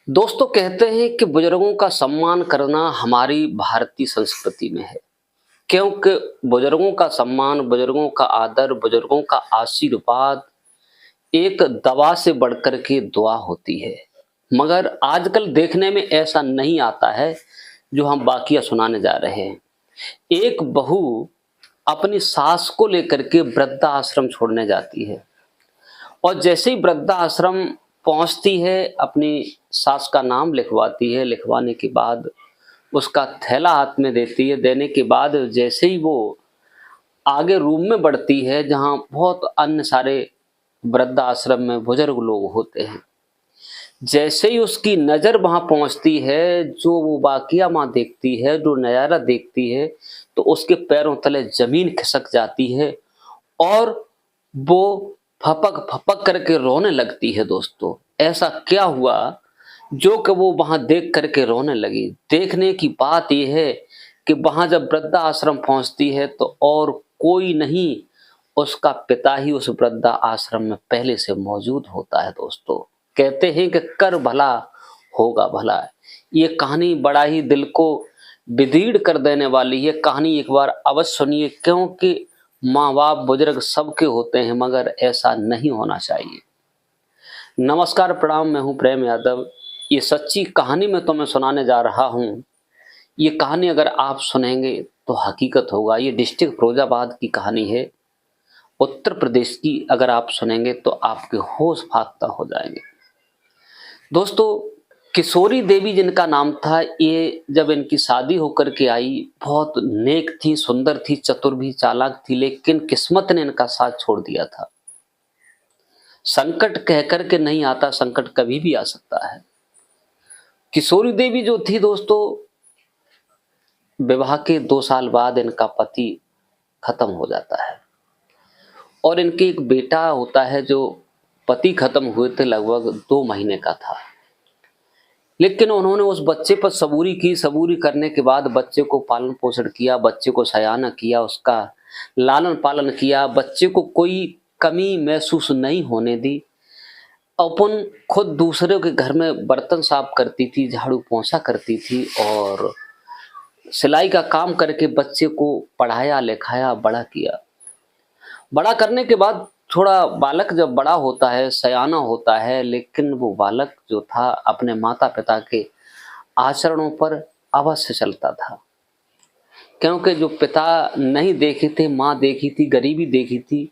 दोस्तों कहते हैं कि बुजुर्गों का सम्मान करना हमारी भारतीय संस्कृति में है। क्योंकि बुजुर्गों का सम्मान, बुजुर्गों का आदर, बुजुर्गों का आशीर्वाद एक दवा से बढ़कर के दुआ होती है। मगर आजकल देखने में ऐसा नहीं आता है जो हम बाकियाँ सुनाने जा रहे हैं। एक बहू अपनी सास को लेकर के वृद्धाश्रम छोड़ने जाती है और जैसे ही वृद्धाश्रम पहुंचती है, अपनी सास का नाम लिखवाती है। लिखवाने के बाद उसका थैला हाथ में देती है। देने के बाद जैसे ही वो आगे रूम में बढ़ती है, जहां बहुत अन्य सारे वृद्धाश्रम में बुजुर्ग लोग होते हैं, जैसे ही उसकी नज़र वहां पहुंचती है, जो वो वाकया माँ देखती है, जो नज़ारा देखती है, तो उसके पैरों तले जमीन खिसक जाती है और वो फपक फपक करके रोने लगती है। दोस्तों, ऐसा क्या हुआ जो कि वो वहां देख करके रोने लगी? देखने की बात यह है कि वहां जब वृद्धा आश्रम पहुंचती है तो और कोई नहीं, उसका पिता ही उस वृद्धा आश्रम में पहले से मौजूद होता है। दोस्तों, कहते हैं कि कर भला होगा भला। ये कहानी बड़ा ही दिल को विदीड़ कर देने वाली है। कहानी एक बार अवश्य सुनिए, क्योंकि माँ बाप बुजुर्ग सबके होते हैं, मगर ऐसा नहीं होना चाहिए। नमस्कार, प्रणाम। मैं हूं प्रेम यादव। ये सच्ची कहानी मैं तुम्हें सुनाने जा रहा हूं। ये कहानी अगर आप सुनेंगे तो हकीकत होगा। ये डिस्ट्रिक्ट फिरोजाबाद की कहानी है, उत्तर प्रदेश की। अगर आप सुनेंगे तो आपके होश फाख्ता हो जाएंगे। दोस्तों, किशोरी देवी जिनका नाम था, ये जब इनकी शादी होकर के आई, बहुत नेक थी, सुंदर थी, चतुर भी, चालाक थी, लेकिन किस्मत ने इनका साथ छोड़ दिया था। संकट कहकर के नहीं आता, संकट कभी भी आ सकता है। किशोरी देवी जो थी दोस्तों, विवाह के 2 साल बाद इनका पति खत्म हो जाता है और इनके एक बेटा होता है जो पति खत्म हुए थे लगभग 2 महीने का था। लेकिन उन्होंने उस बच्चे पर सबूरी की। सबूरी करने के बाद बच्चे को पालन पोषण किया, बच्चे को सयाना किया, उसका लालन पालन किया, बच्चे को कोई कमी महसूस नहीं होने दी। अपन खुद दूसरे के घर में बर्तन साफ करती थी, झाड़ू पोंछा करती थी और सिलाई का काम करके बच्चे को पढ़ाया लिखाया, बड़ा किया। बड़ा करने के बाद थोड़ा बालक जब बड़ा होता है, सयाना होता है, लेकिन वो बालक जो था अपने माता पिता के आचरणों पर अवश्य चलता था। क्योंकि जो पिता नहीं देखे थे, माँ देखी थी, गरीबी देखी थी,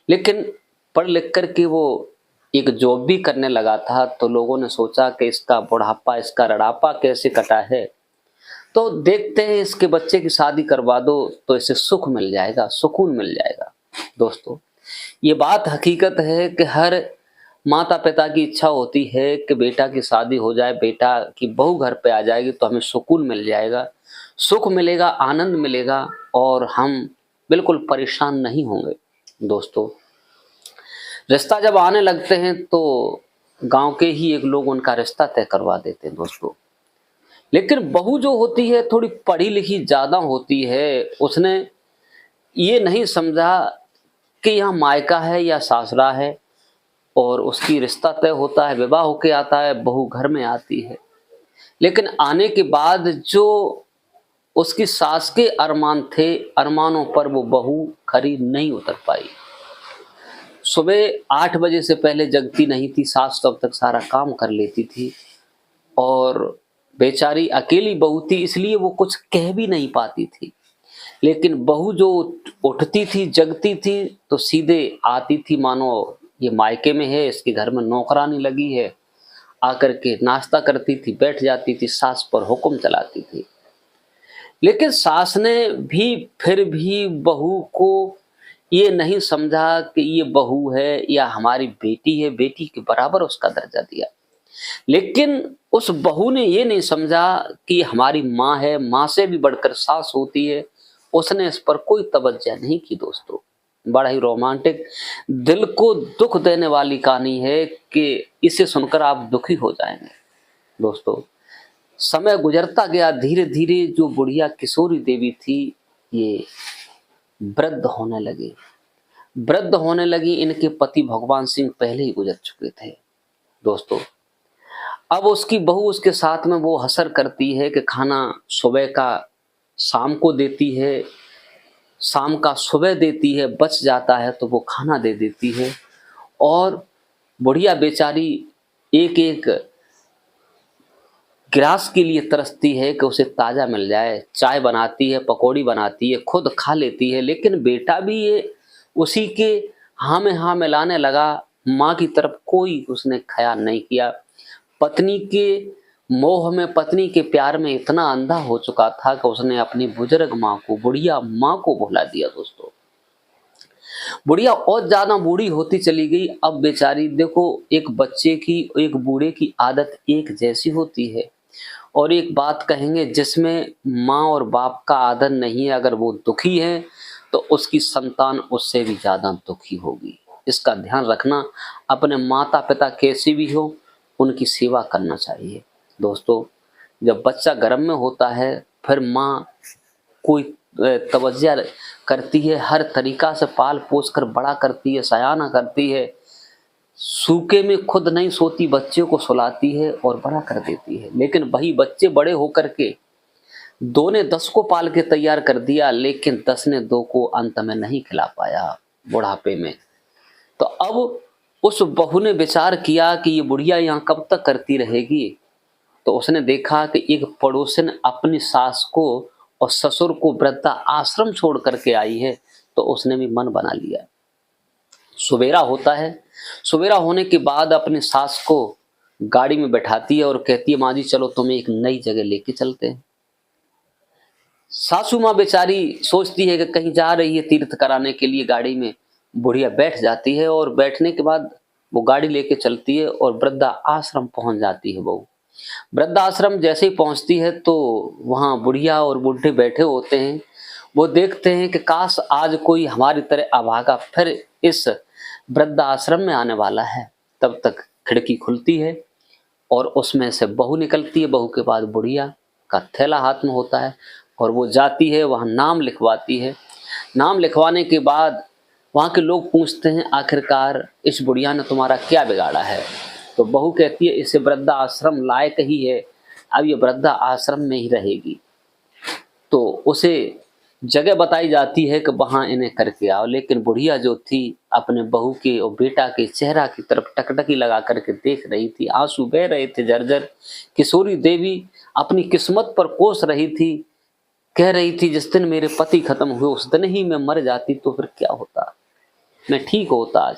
लेकिन पढ़ लिख कर के वो एक जॉब भी करने लगा था। तो लोगों ने सोचा कि इसका बुढ़ापा, इसका रड़ापा कैसे कटा है, तो देखते हैं इसके बच्चे की शादी करवा दो तो इसे सुख मिल जाएगा, सुकून मिल जाएगा। दोस्तों, ये बात हकीकत है कि हर माता पिता की इच्छा होती है कि बेटा की शादी हो जाए, बेटा की बहू घर पे आ जाएगी तो हमें सुकून मिल जाएगा, सुख मिलेगा, आनंद मिलेगा और हम बिल्कुल परेशान नहीं होंगे। दोस्तों, रिश्ता जब आने लगते हैं तो गांव के ही एक लोग उनका रिश्ता तय करवा देते हैं। दोस्तों, लेकिन बहू जो होती है थोड़ी पढ़ी लिखी ज्यादा होती है। उसने ये नहीं समझा कि यहाँ मायका है या सासरा है, और उसकी रिश्ता तय होता है, विवाह होके आता है, बहू घर में आती है। लेकिन आने के बाद जो उसकी सास के अरमान थे, अरमानों पर वो बहू खरी नहीं उतर पाई। सुबह 8 बजे से पहले जगती नहीं थी सास, तब तक सारा काम कर लेती थी और बेचारी अकेली बहू थी, इसलिए वो कुछ कह भी नहीं पाती थी। लेकिन बहू जो उठती थी, जगती थी, तो सीधे आती थी मानो ये मायके में है, इसके घर में नौकरानी लगी है। आकर के नाश्ता करती थी, बैठ जाती थी, सास पर हुक्म चलाती थी। लेकिन सास ने भी फिर भी बहू को ये नहीं समझा कि ये बहू है या हमारी बेटी है, बेटी के बराबर उसका दर्जा दिया। लेकिन उस बहू ने ये नहीं समझा कि हमारी माँ है, माँ से भी बढ़कर सास होती है। उसने इस पर कोई तवज्जो नहीं की। दोस्तों, बड़ा ही रोमांटिक, दिल को दुख देने वाली कहानी है कि इसे सुनकर आप दुखी हो जाएंगे। दोस्तों, समय गुजरता गया, धीरे धीरे जो बुढ़िया किशोरी देवी थी, ये वृद्ध होने लगी। वृद्ध होने लगी। इनके पति भगवान सिंह पहले ही गुजर चुके थे। दोस्तों, अब उसकी बहू उसके साथ में वो हसर करती है कि खाना सुबह का शाम को देती है, शाम का सुबह देती है, बच जाता है तो वो खाना दे देती है। और बुढ़िया बेचारी एक एक गिलास के लिए तरसती है कि उसे ताज़ा मिल जाए। चाय बनाती है, पकौड़ी बनाती है, खुद खा लेती है, लेकिन बेटा भी ये उसी के हाँ में हाँ मिलाने लगा। माँ की तरफ कोई उसने ख्याल नहीं किया। पत्नी के मोह में, पत्नी के प्यार में इतना अंधा हो चुका था कि उसने अपनी बुजुर्ग माँ को, बुढ़िया माँ को भुला दिया। दोस्तों, बुढ़िया और ज्यादा बूढ़ी होती चली गई। अब बेचारी देखो, एक बच्चे की, एक बूढ़े की आदत एक जैसी होती है। और एक बात कहेंगे, जिसमें माँ और बाप का आदर नहीं है, अगर वो दुखी है तो उसकी संतान उससे भी ज्यादा दुखी होगी। इसका ध्यान रखना। अपने माता पिता कैसे भी हो, उनकी सेवा करना चाहिए। दोस्तों, जब बच्चा गर्भ में होता है, फिर माँ कोई तवज्जो करती है, हर तरीका से पाल पोस कर बड़ा करती है, सयाना करती है। सूखे में खुद नहीं सोती, बच्चे को सुलाती है और बड़ा कर देती है। लेकिन वही बच्चे बड़े होकर के, 2 ने 10 को पाल के तैयार कर दिया, लेकिन 10 ने 2 को अंत में नहीं खिला पाया बुढ़ापे में। तो अब उस बहू ने विचार किया कि ये बुढ़िया यहाँ कब तक करती रहेगी। तो उसने देखा कि एक पड़ोसन अपनी सास को और ससुर को वृद्धा आश्रम छोड़ करके आई है, तो उसने भी मन बना लिया। सवेरा होता है, सवेरा होने के बाद अपनी सास को गाड़ी में बैठाती है और कहती है, माँ जी चलो तुम्हें एक नई जगह लेके चलते हैं। सासू माँ बेचारी सोचती है कि कहीं जा रही है तीर्थ कराने के लिए, गाड़ी में बुढ़िया बैठ जाती है और बैठने के बाद वो गाड़ी लेके चलती है और वृद्धा आश्रम पहुंच जाती है। बहू वृद्धा आश्रम जैसे ही पहुंचती है तो वहां बुढ़िया और बुढ़े बैठे होते हैं। वो देखते हैं कि काश आज कोई हमारी तरह अभागा फिर इस वृद्धा आश्रम में आने वाला है। तब तक खिड़की खुलती है और उसमें से बहू निकलती है। बहू के बाद बुढ़िया का थैला हाथ में होता है और वो जाती है, वहाँ नाम लिखवाती है। नाम लिखवाने के बाद वहाँ के लोग पूछते हैं, आखिरकार इस बुढ़िया ने तुम्हारा क्या बिगाड़ा है। तो बहू कहती है, इसे वृद्धा आश्रम लायक ही है, अब ये वृद्धा आश्रम में ही रहेगी। तो उसे जगह बताई जाती है कि वहाँ इन्हें करके आओ। लेकिन बुढ़िया जो थी, अपने बहू के और बेटा के चेहरा की तरफ टकटकी लगा करके देख रही थी, आंसू बह रहे थे झरझर। किशोरी देवी अपनी किस्मत पर कोस रही थी, कह रही थी, जिस दिन मेरे पति खत्म हुए उस दिन ही मैं मर जाती तो फिर क्या होता, मैं ठीक होता आज।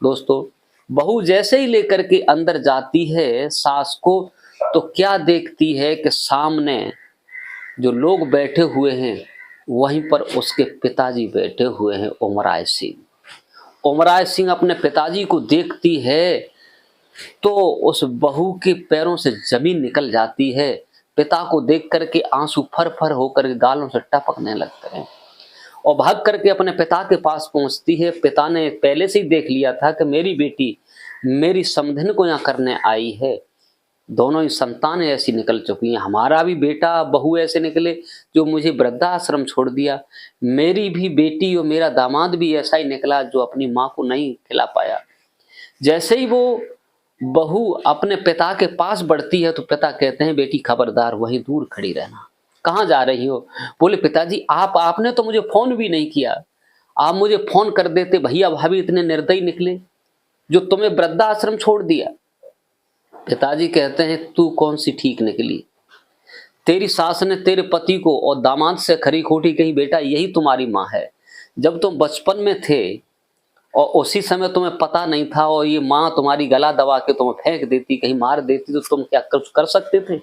दोस्तों, बहू जैसे ही लेकर के अंदर जाती है सास को, तो क्या देखती है कि सामने जो लोग बैठे हुए हैं, वहीं पर उसके पिताजी बैठे हुए हैं, ओमराय सिंह। ओमराय सिंह अपने पिताजी को देखती है तो उस बहू के पैरों से जमीन निकल जाती है। पिता को देख करके आंसू फर फर होकर गालों से टपकने लगते हैं और भाग करके अपने पिता के पास पहुंचती है। पिता ने पहले से ही देख लिया था कि मेरी बेटी मेरी समधन को यहाँ करने आई है। दोनों ही संतानें ऐसी निकल चुकी हैं, हमारा भी बेटा बहू ऐसे निकले जो मुझे वृद्धाश्रम छोड़ दिया, मेरी भी बेटी और मेरा दामाद भी ऐसा ही निकला जो अपनी माँ को नहीं खिला पाया। जैसे ही वो बहू अपने पिता के पास बढ़ती है तो पिता कहते हैं, बेटी खबरदार, वहीं दूर खड़ी रहना। कहाँ जा रही हो? बोले, पिताजी आपने तो मुझे फोन भी नहीं किया, आप मुझे फोन कर देते, भैया भाभी इतने निर्दयी निकले जो तुम्हें वृद्धाश्रम छोड़ दिया। पिताजी कहते हैं, तू कौन सी ठीक निकली, तेरी सास ने तेरे पति को और दामाद से खरी खोटी कही, बेटा यही तुम्हारी माँ है। जब तुम बचपन में थे और उसी समय तुम्हें पता नहीं था और ये माँ तुम्हारी गला दबा के तुम्हें फेंक देती, कहीं मार देती, तो तुम क्या कुछ कर सकते थे?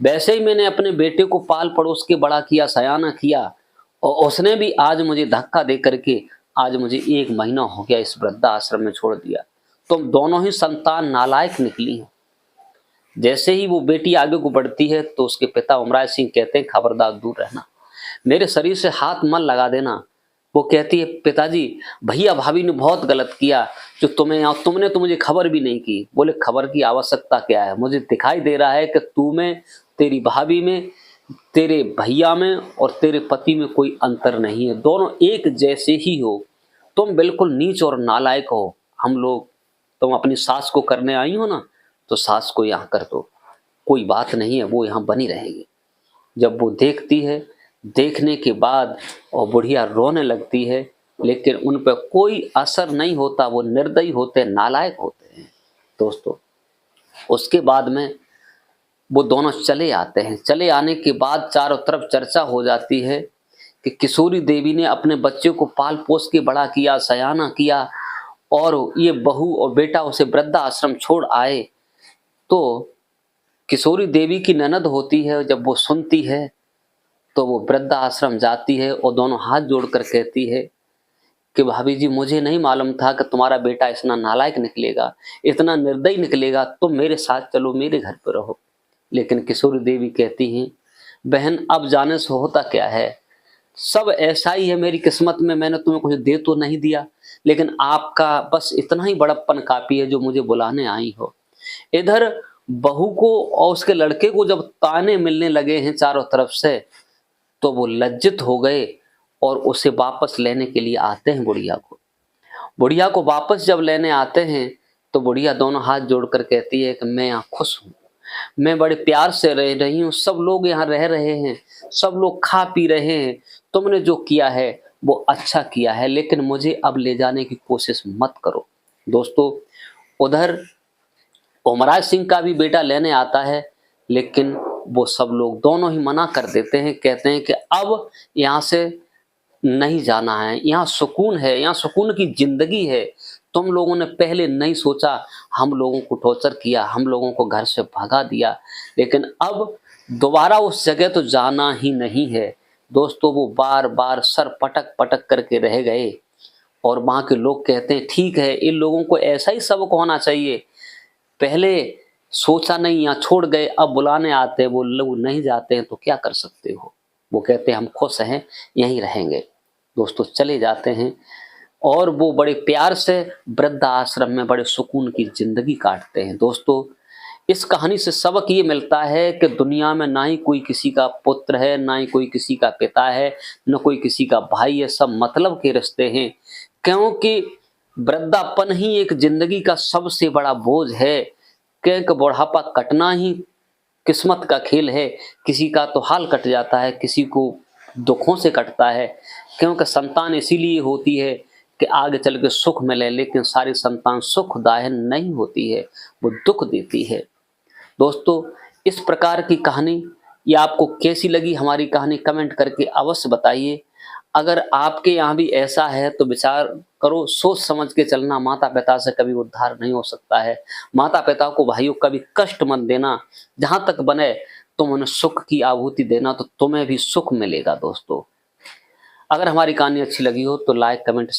वैसे ही मैंने अपने बेटे को पाल पड़ोस के बड़ा किया, सयाना किया, और उसने भी आज मुझे धक्का दे करके आज मुझे 1 महीना हो गया इस वृद्धा आश्रम में छोड़ दिया। तुम दोनों ही संतान नालायक निकली हैं। जैसे ही वो बेटी आगे को बढ़ती है तो उसके पिता ओमराय सिंह कहते हैं, खबरदार दूर रहना, मेरे शरीर से हाथ मत लगा देना। वो कहती है, पिताजी भैया भाभी ने बहुत गलत किया जो तुमने तो मुझे खबर भी नहीं की। बोले, खबर की आवश्यकता क्या है, मुझे दिखाई दे रहा है कि तू में, तेरी भाभी में, तेरे भैया में और तेरे पति में कोई अंतर नहीं है, दोनों एक जैसे ही हो। तुम बिल्कुल नीच और नालायक हो। हम लोग, तुम अपनी सास को करने आई हो ना, तो सास को यहाँ कर दो, कोई बात नहीं है, वो यहाँ बनी रहेगी। जब वो देखती है, देखने के बाद और बुढ़िया रोने लगती है, लेकिन उन पर कोई असर नहीं होता, वो निर्दयी होते, नालायक होते हैं दोस्तों। उसके बाद में वो दोनों चले आते हैं। चले आने के बाद चारों तरफ चर्चा हो जाती है कि किशोरी देवी ने अपने बच्चे को पाल पोस के बड़ा किया, सयाना किया, और ये बहू और बेटा उसे वृद्धा आश्रम छोड़ आए। तो किशोरी देवी की ननद होती है, जब वो सुनती है तो वो वृद्धा आश्रम जाती है और दोनों हाथ जोड़कर कहती है कि भाभी जी, मुझे नहीं मालूम था कि तुम्हारा बेटा इतना नालायक निकलेगा, इतना निर्दयी निकलेगा, तुम मेरे साथ चलो, मेरे घर पर रहो। लेकिन किशोरी देवी कहती हैं, बहन अब जाने से होता क्या है, सब ऐसा ही है मेरी किस्मत में, मैंने तुम्हें कुछ दे तो नहीं दिया, लेकिन आपका बस इतना ही बड़प्पन काफी है जो मुझे बुलाने आई हो। इधर बहू को और उसके लड़के को जब ताने मिलने लगे हैं चारों तरफ से, तो वो लज्जित हो गए और उसे वापस लेने के लिए आते हैं बुढ़िया को। बुढ़िया को वापस जब लेने आते हैं तो बुढ़िया दोनों हाथ जोड़कर कहती है कि मैं यहाँ खुश हूँ, मैं बड़े प्यार से रह रही हूँ, सब लोग यहाँ रह रहे हैं, सब लोग खा पी रहे हैं, तुमने जो किया है वो अच्छा किया है, लेकिन मुझे अब ले जाने की कोशिश मत करो। दोस्तों, उधर ओमराज सिंह का भी बेटा लेने आता है, लेकिन वो सब लोग दोनों ही मना कर देते हैं, कहते हैं कि अब यहाँ से नहीं जाना है, यहाँ सुकून है, यहाँ सुकून की जिंदगी है, तुम लोगों ने पहले नहीं सोचा, हम लोगों को टॉर्चर किया, हम लोगों को घर से भगा दिया, लेकिन अब दोबारा उस जगह तो जाना ही नहीं है। दोस्तों, वो बार बार सर पटक पटक करके रह गए और वहाँ के लोग कहते हैं, ठीक है, इन लोगों को ऐसा ही सबक होना चाहिए, पहले सोचा नहीं, यहाँ छोड़ गए, अब बुलाने आते हैं, वो लोग नहीं जाते हैं तो क्या कर सकते हो। वो कहते हैं हम खुश हैं, यहीं रहेंगे। दोस्तों, चले जाते हैं और वो बड़े प्यार से वृद्धा आश्रम में बड़े सुकून की जिंदगी काटते हैं। दोस्तों, इस कहानी से सबक ये मिलता है कि दुनिया में ना ही कोई किसी का पुत्र है, ना ही कोई किसी का पिता है, न कोई किसी का भाई है, सब मतलब के रिश्ते हैं, क्योंकि वृद्धापन ही एक जिंदगी का सबसे बड़ा बोझ है, क्योंकि बुढ़ापा कटना ही किस्मत का खेल है। किसी का तो हाल कट जाता है, किसी को दुखों से कटता है, क्योंकि संतान इसीलिए होती है कि आगे चल के सुख मिले, लेकिन सारी संतान सुखदायक नहीं होती है, वो दुख देती है। दोस्तों, इस प्रकार की कहानी ये आपको कैसी लगी, हमारी कहानी कमेंट करके अवश्य बताइए। अगर आपके यहाँ भी ऐसा है तो विचार करो, सोच समझ के चलना, माता पिता से कभी उद्धार नहीं हो सकता है। माता पिता को भाइयों कभी कष्ट मत देना, जहां तक बने तुम उन्हें सुख की आहुति देना, तो तुम्हें भी सुख मिलेगा। दोस्तों, अगर हमारी कहानी अच्छी लगी हो तो लाइक कमेंट